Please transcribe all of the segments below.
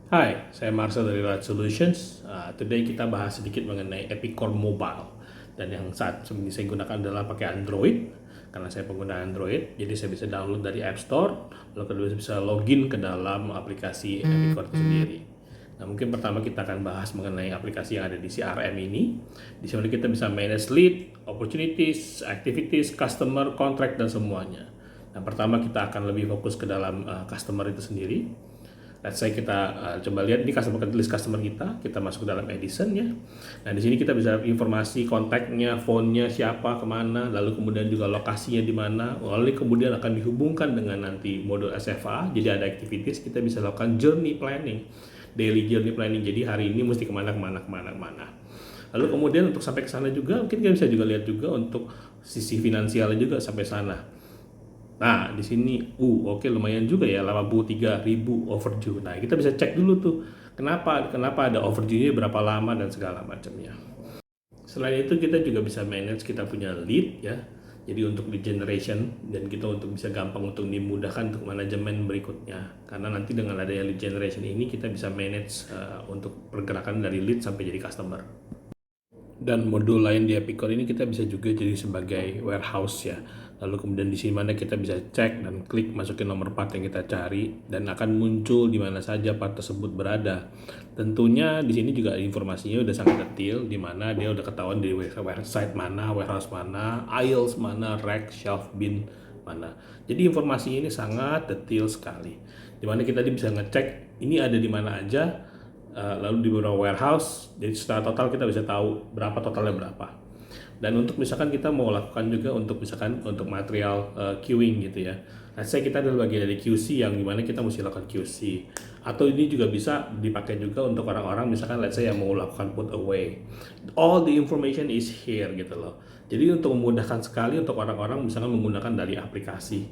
Hai, saya Marcel dari Ride Solutions. Today kita bahas sedikit mengenai Epicor Mobile. Dan yang saat ini saya gunakan adalah pakai Android, karena saya pengguna Android. Jadi saya bisa download dari App Store, lalu kedua bisa login ke dalam aplikasi Epicor itu sendiri. Nah, mungkin pertama kita akan bahas mengenai aplikasi yang ada di CRM ini. Di sini kita bisa manage lead, opportunities, activities, customer, contract, dan semuanya. Nah, pertama kita akan lebih fokus ke dalam customer itu sendiri. Let's say kita coba lihat ini list customer kita masuk ke dalam Edison ya. Nah di sini kita bisa informasi kontaknya, phone-nya siapa, kemana, lalu kemudian juga lokasinya di mana, lalu kemudian akan dihubungkan dengan nanti modul SFA. Jadi ada activities, kita bisa lakukan journey planning, daily journey planning. Jadi hari ini mesti kemana. Lalu kemudian untuk sampai ke sana juga mungkin kita bisa juga lihat juga untuk sisi finansialnya juga sampai sana. Nah, di sini, oke, lumayan juga ya, 83.000 overdue. Nah, kita bisa cek dulu tuh, kenapa ada overdue-nya, berapa lama, dan segala macamnya. Selain itu, kita juga bisa manage kita punya lead ya. Jadi untuk lead generation, dan kita untuk bisa gampang untuk dimudahkan untuk manajemen berikutnya. Karena nanti dengan adanya lead generation ini, kita bisa manage untuk pergerakan dari lead sampai jadi customer. Dan modul lain di Epicor ini kita bisa juga jadi sebagai warehouse ya. Lalu kemudian di sini mana kita bisa cek dan klik masukin nomor part yang kita cari dan akan muncul di mana saja part tersebut berada. Tentunya di sini juga informasinya udah sangat detail, di mana dia udah ketahuan di website mana, warehouse mana, aisles mana, rack, shelf, bin mana. Jadi informasinya ini sangat detail sekali. Di mana kita bisa ngecek ini ada di mana aja. Lalu di beberapa warehouse, jadi secara total kita bisa tahu totalnya berapa. Dan untuk misalkan kita mau lakukan juga untuk misalkan untuk material queuing gitu ya. Let's say kita adalah bagian dari QC yang dimana kita mesti lakukan QC. Atau ini juga bisa dipakai juga untuk orang-orang misalkan let's say yang mau lakukan put away. All the information is here gitu loh. Jadi untuk memudahkan sekali untuk orang-orang misalkan menggunakan dari aplikasi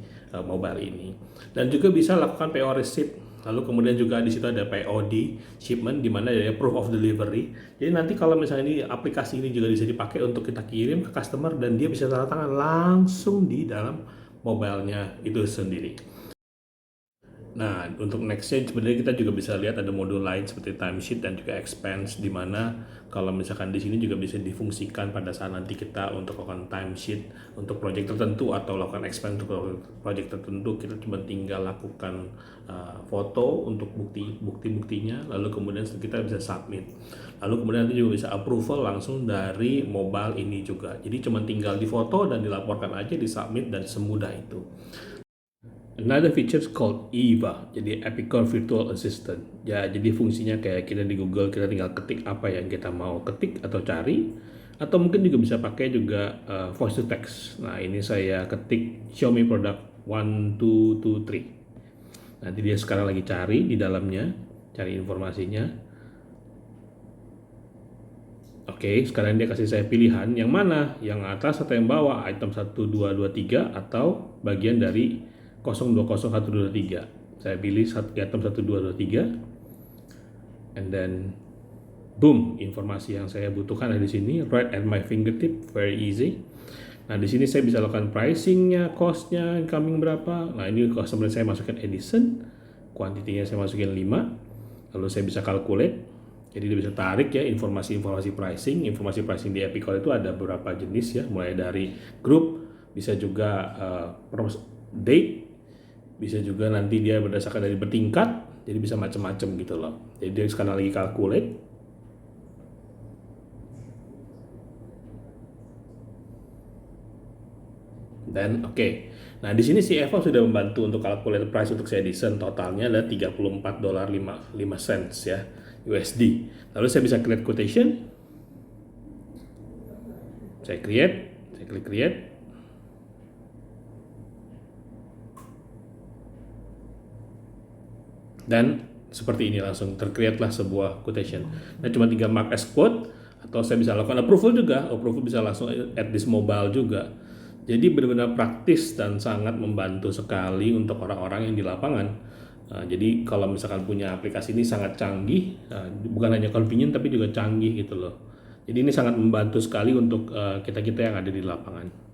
mobile ini. Dan juga bisa lakukan PO receipt. Lalu kemudian juga di situ ada POD shipment di mana ada proof of delivery. Jadi nanti kalau misalnya ini aplikasi ini juga bisa dipakai untuk kita kirim ke customer dan dia bisa tanda tangan langsung di dalam mobilenya itu sendiri. Nah, untuk nextnya sebenarnya kita juga bisa lihat ada modul lain seperti timesheet dan juga expense di mana kalau misalkan di sini juga bisa difungsikan pada saat nanti kita untuk lakukan timesheet untuk project tertentu atau lakukan expense untuk project tertentu, kita cuma tinggal lakukan foto untuk buktinya lalu kemudian kita bisa submit. Lalu kemudian nanti juga bisa approval langsung dari mobile ini juga. Jadi cuma tinggal difoto dan dilaporkan aja, disubmit dan semudah itu. Another feature called EVA, jadi Epicor Virtual Assistant. Ya, jadi fungsinya kayak kita di Google, kita tinggal ketik apa yang kita mau ketik atau cari, atau mungkin juga bisa pakai juga voice to text. Nah, ini saya ketik show me product 1223. Nanti dia sekarang lagi cari di dalamnya, cari informasinya. Oke, sekarang dia kasih saya pilihan yang mana, yang atas atau yang bawah, item 1223 atau bagian dari 020123. Saya pilih item 1223 and then boom, informasi yang saya butuhkan ada di sini, right at my fingertip, very easy. Nah, di sini saya bisa lakukan pricingnya, costnya, incoming berapa. Nah, ini customer saya masukkan Edison, kuantitinya saya masukin 5, lalu saya bisa calculate. Jadi dia bisa tarik ya informasi pricing di Epicor itu ada beberapa jenis ya, mulai dari grup, bisa juga date, bisa juga nanti dia berdasarkan dari bertingkat, jadi bisa macam-macam gitu loh. Jadi dia sekarang lagi calculate. Dan oke. Nah, di sini si Eva sudah membantu untuk calculate price untuk si Edison, totalnya adalah $34.5 ya, USD. Lalu saya bisa create quotation. Saya klik create. Dan seperti ini langsung tercreate lah sebuah quotation. Nah, cuma tinggal mark as quote atau saya bisa lakukan approval juga. Approval bisa langsung add this mobile juga. Jadi benar-benar praktis dan sangat membantu sekali untuk orang-orang yang di lapangan. Jadi kalau misalkan punya aplikasi ini sangat canggih, bukan hanya convenient tapi juga canggih gitu loh. Jadi ini sangat membantu sekali untuk kita-kita yang ada di lapangan.